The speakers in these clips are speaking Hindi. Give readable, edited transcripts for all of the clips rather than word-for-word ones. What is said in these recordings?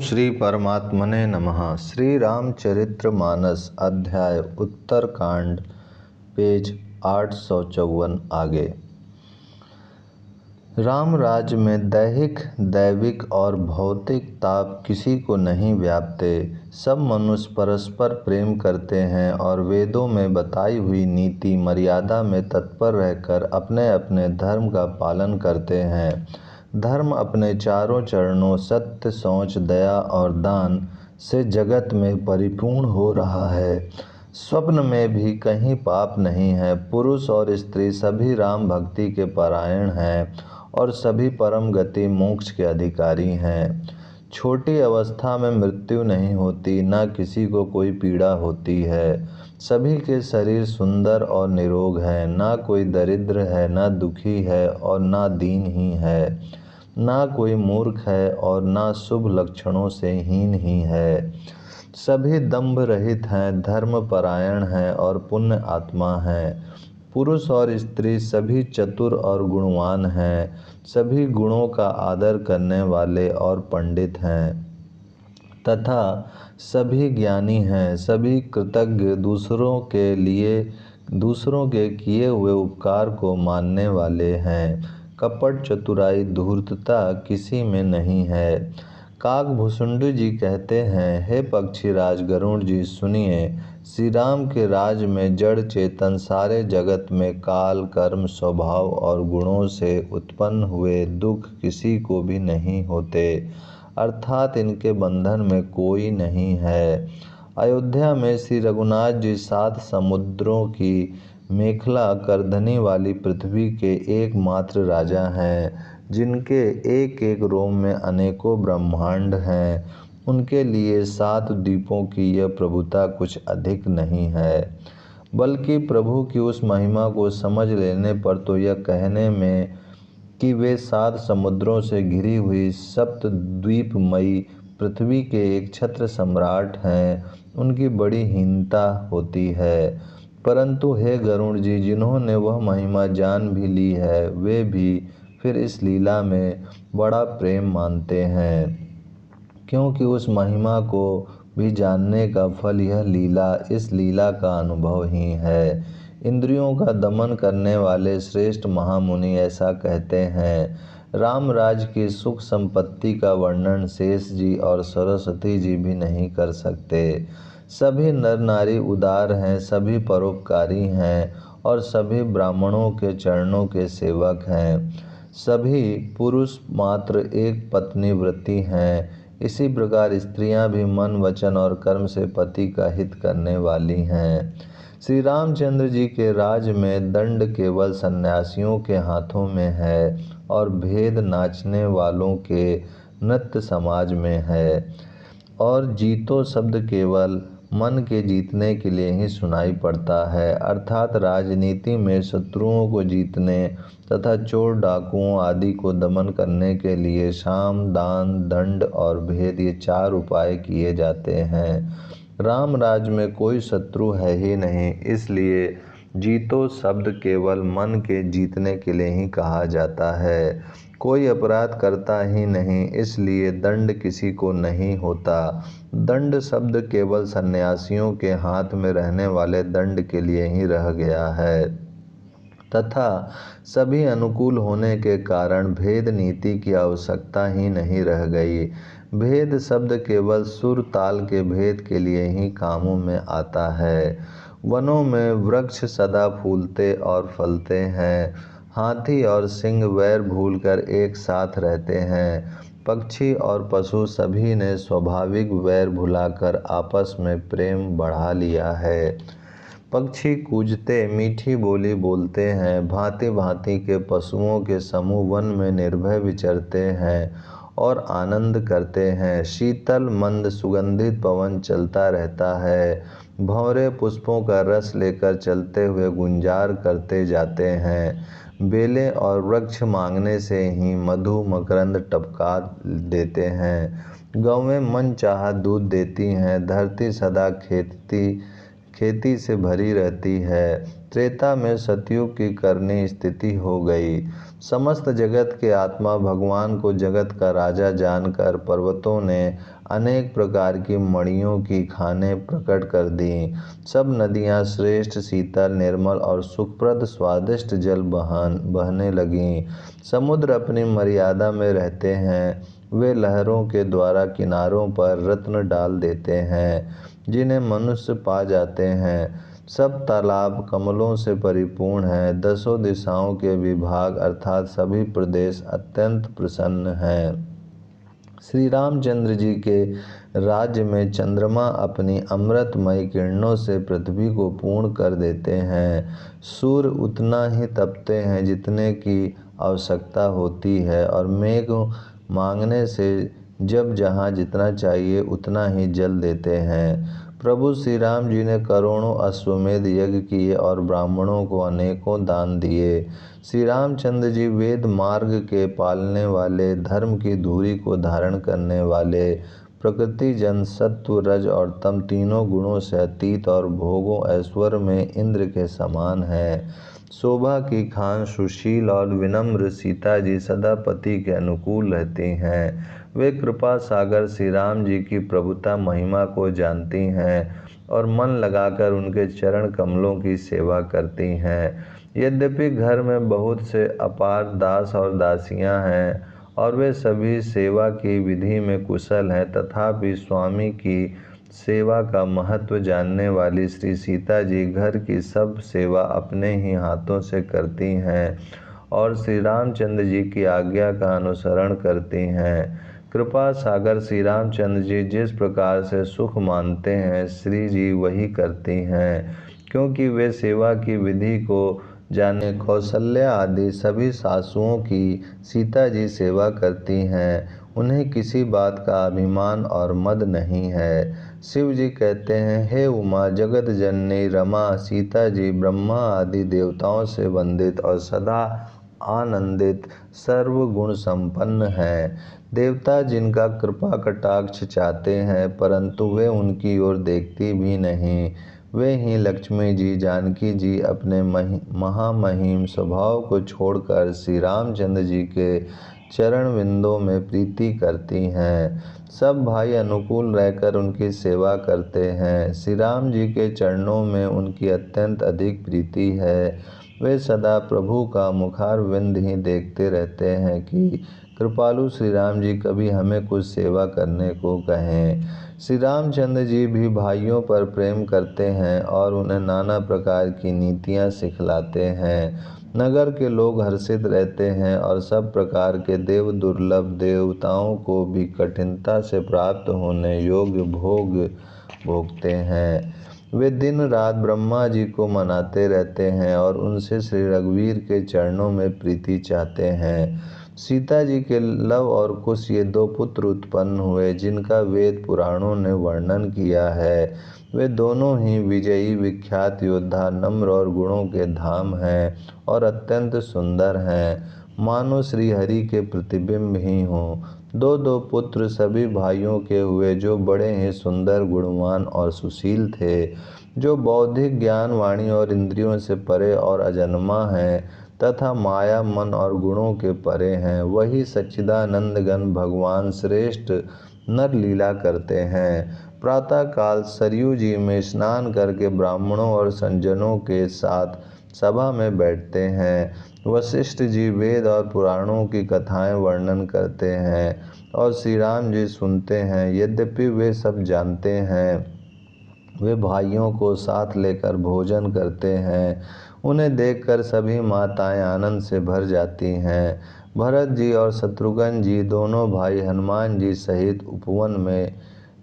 श्री परमात्मने नमः। श्री रामचरितमानस अध्याय उत्तरकांड पेज 854 आगे। राम राज्य में दैहिक दैविक और भौतिक ताप किसी को नहीं व्यापते। सब मनुष्य परस्पर प्रेम करते हैं और वेदों में बताई हुई नीति मर्यादा में तत्पर रहकर अपने अपने धर्म का पालन करते हैं। धर्म अपने चारों चरणों सत्य, शौच, दया और दान से जगत में परिपूर्ण हो रहा है। स्वप्न में भी कहीं पाप नहीं है। पुरुष और स्त्री सभी राम भक्ति के परायण हैं और सभी परम गति मोक्ष के अधिकारी हैं। छोटी अवस्था में मृत्यु नहीं होती, न किसी को कोई पीड़ा होती है। सभी के शरीर सुंदर और निरोग है, ना कोई दरिद्र है, ना दुखी है और ना दीनहीन है, ना कोई मूर्ख है और ना शुभ लक्षणों से हीन ही है। सभी दंभ रहित हैं, धर्म परायण हैं और पुण्य आत्मा हैं। पुरुष और स्त्री सभी चतुर और गुणवान हैं, सभी गुणों का आदर करने वाले और पंडित हैं तथा सभी ज्ञानी हैं। सभी कृतज्ञ, दूसरों के किए हुए उपकार को मानने वाले हैं। कपट, चतुराई, धूर्तता किसी में नहीं है। काकभूषुंड जी कहते हैं, हे पक्षीराज गरुड़ जी सुनिए। श्री राम के राज में जड़ चेतन सारे जगत में काल, कर्म, स्वभाव और गुणों से उत्पन्न हुए दुख किसी को भी नहीं होते, अर्थात इनके बंधन में कोई नहीं है। अयोध्या में श्री रघुनाथ जी 7 समुद्रों की मेखला करधनी वाली पृथ्वी के एकमात्र राजा हैं, जिनके एक एक रोम में अनेकों ब्रह्मांड हैं। उनके लिए 7 द्वीपों की यह प्रभुता कुछ अधिक नहीं है, बल्कि प्रभु की उस महिमा को समझ लेने पर तो यह कहने में कि वे 7 समुद्रों से घिरी हुई सप्तद्वीपमयी पृथ्वी के एक छत्र सम्राट हैं, उनकी बड़ी हीनता होती है। परंतु हे गरुड़ जी, जिन्होंने वह महिमा जान भी ली है, वे भी फिर इस लीला में बड़ा प्रेम मानते हैं, क्योंकि उस महिमा को भी जानने का फल यह लीला, इस लीला का अनुभव ही है। इंद्रियों का दमन करने वाले श्रेष्ठ महामुनि ऐसा कहते हैं। राम राज की सुख संपत्ति का वर्णन शेष जी और सरस्वती जी भी नहीं कर सकते। सभी नर नारी उदार हैं, सभी परोपकारी हैं और सभी ब्राह्मणों के चरणों के सेवक हैं। सभी पुरुष मात्र एक पत्नी व्रती हैं। इसी प्रकार स्त्रियां भी मन, वचन और कर्म से पति का हित करने वाली हैं। श्री रामचंद्र जी के राज में दंड केवल सन्यासियों के हाथों में है और भेद नाचने वालों के नृत्य समाज में है। और जीतो शब्द केवल मन के जीतने के लिए ही सुनाई पड़ता है, अर्थात राजनीति में शत्रुओं को जीतने तथा चोर डाकुओं आदि को दमन करने के लिए साम, दान, दंड और भेद ये 4 उपाय किए जाते हैं। राम राज्य में कोई शत्रु है ही नहीं, इसलिए जीतो शब्द केवल मन के जीतने के लिए ही कहा जाता है। कोई अपराध करता ही नहीं, इसलिए दंड किसी को नहीं होता। दंड शब्द केवल सन्यासियों के हाथ में रहने वाले दंड के लिए ही रह गया है तथा सभी अनुकूल होने के कारण भेद नीति की आवश्यकता ही नहीं रह गई। भेद शब्द केवल सुर ताल के भेद के लिए ही कामों में आता है। वनों में वृक्ष सदा फूलते और फलते हैं। हाथी और सिंह वैर भूलकर एक साथ रहते हैं। पक्षी और पशु सभी ने स्वाभाविक वैर भुलाकर आपस में प्रेम बढ़ा लिया है। पक्षी कूजते, मीठी बोली बोलते हैं। भांति भांति के पशुओं के समूह वन में निर्भय विचरते हैं और आनंद करते हैं। शीतल मंद सुगंधित पवन चलता रहता है। भंवरे पुष्पों का रस लेकर चलते हुए गुंजार करते जाते हैं। बेलें और वृक्ष मांगने से ही मधु मकरंद टपका देते हैं। गौवें मन चाहा दूध देती हैं। धरती सदा खेती से भरी रहती है। त्रेता में सतयुग की करनी स्थिति हो गई। समस्त जगत के आत्मा भगवान को जगत का राजा जानकर पर्वतों ने अनेक प्रकार की मणियों की खानें प्रकट कर दी। सब नदियाँ श्रेष्ठ, शीतल, निर्मल और सुखप्रद स्वादिष्ट जल बहने लगीं। समुद्र अपनी मर्यादा में रहते हैं। वे लहरों के द्वारा किनारों पर रत्न डाल देते हैं, जिन्हें मनुष्य पा जाते हैं। सब तालाब कमलों से परिपूर्ण हैं। दसों दिशाओं के विभाग अर्थात सभी प्रदेश अत्यंत प्रसन्न हैं। श्री रामचंद्र जी के राज्य में चंद्रमा अपनी अमृतमय किरणों से पृथ्वी को पूर्ण कर देते हैं। सूर्य उतना ही तपते हैं जितने की आवश्यकता होती है और मेघ मांगने से जब जहाँ जितना चाहिए उतना ही जल देते हैं। प्रभु श्री राम जी ने करोड़ों अश्वमेध यज्ञ किए और ब्राह्मणों को अनेकों दान दिए। श्री रामचंद्र जी वेद मार्ग के पालने वाले, धर्म की धुरी को धारण करने वाले, प्रकृति जन सत्व रज और तम तीनों गुणों से अतीत और भोगों ऐश्वर्य में इंद्र के समान है। शोभा की खान सुशील और विनम्र सीता जी सदा पति के अनुकूल रहती हैं। वे कृपा सागर श्री राम जी की प्रभुता महिमा को जानती हैं और मन लगाकर उनके चरण कमलों की सेवा करती हैं। यद्यपि घर में बहुत से अपार दास और दासियां हैं और वे सभी सेवा की विधि में कुशल हैं, तथापि स्वामी की सेवा का महत्व जानने वाली श्री सीता जी घर की सब सेवा अपने ही हाथों से करती हैं और श्री रामचंद्र जी की आज्ञा का अनुसरण करती हैं। कृपा सागर श्री रामचंद्र जी जिस प्रकार से सुख मानते हैं, श्री जी वही करती हैं, क्योंकि वे सेवा की विधि को जाने कौशल्या आदि सभी सासुओं की सीता जी सेवा करती हैं। उन्हें किसी बात का अभिमान और मद नहीं है। शिव जी कहते हैं, हे उमा जगत जननी रमा, सीता जी ब्रह्मा आदि देवताओं से वंदित और सदा आनंदित सर्वगुण संपन्न हैं। देवता जिनका कृपा कटाक्ष चाहते हैं, परंतु वे उनकी ओर देखती भी नहीं, वे ही लक्ष्मी जी, जानकी जी अपने महामहिम स्वभाव को छोड़कर श्री रामचंद्र जी के चरण विंदों में प्रीति करती हैं। सब भाई अनुकूल रहकर उनकी सेवा करते हैं। श्री राम जी के चरणों में उनकी अत्यंत अधिक प्रीति है। वे सदा प्रभु का मुखारविंद ही देखते रहते हैं कि कृपालु श्री राम जी कभी हमें कुछ सेवा करने को कहें। श्री रामचंद्र जी भी भाइयों पर प्रेम करते हैं और उन्हें नाना प्रकार की नीतियाँ सिखलाते हैं। नगर के लोग हर्षित रहते हैं और सब प्रकार के देव दुर्लभ देवताओं को भी कठिनता से प्राप्त होने योग्य भोग भोगते हैं। वे दिन रात ब्रह्मा जी को मनाते रहते हैं और उनसे श्री रघुवीर के चरणों में प्रीति चाहते हैं। सीता जी के लव और कुश ये दो पुत्र उत्पन्न हुए, जिनका वेद पुराणों ने वर्णन किया है। वे दोनों ही विजयी विख्यात योद्धा, नम्र और गुणों के धाम हैं और अत्यंत सुंदर हैं, मानो श्री हरि के प्रतिबिंब ही हों। दो दो पुत्र सभी भाइयों के हुए, जो बड़े ही सुंदर, गुणवान और सुशील थे, जो बौद्धिक ज्ञान, वाणी और इंद्रियों से परे और अजन्मा हैं तथा माया, मन और गुणों के परे हैं। वही सच्चिदानंद घन भगवान श्रेष्ठ नर लीला करते हैं। प्रातः काल सरयू जी में स्नान करके ब्राह्मणों और संजनों के साथ सभा में बैठते हैं। वशिष्ठ जी वेद और पुराणों की कथाएं वर्णन करते हैं और श्री राम जी सुनते हैं। यद्यपि वे सब जानते हैं, वे भाइयों को साथ लेकर भोजन करते हैं। उन्हें देखकर सभी माताएं आनंद से भर जाती हैं। भरत जी और शत्रुघ्न जी दोनों भाई हनुमान जी सहित उपवन में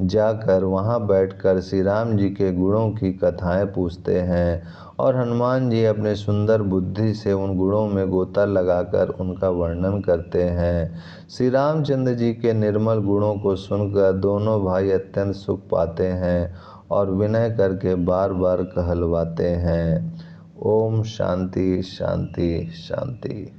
जाकर वहां बैठकर श्री राम जी के गुणों की कथाएं पूछते हैं और हनुमान जी अपने सुंदर बुद्धि से उन गुणों में गोता लगाकर उनका वर्णन करते हैं। श्री रामचंद्र जी के निर्मल गुणों को सुनकर दोनों भाई अत्यंत सुख पाते हैं और विनय करके बार बार कहलवाते हैं, ओम शांति शांति शांति।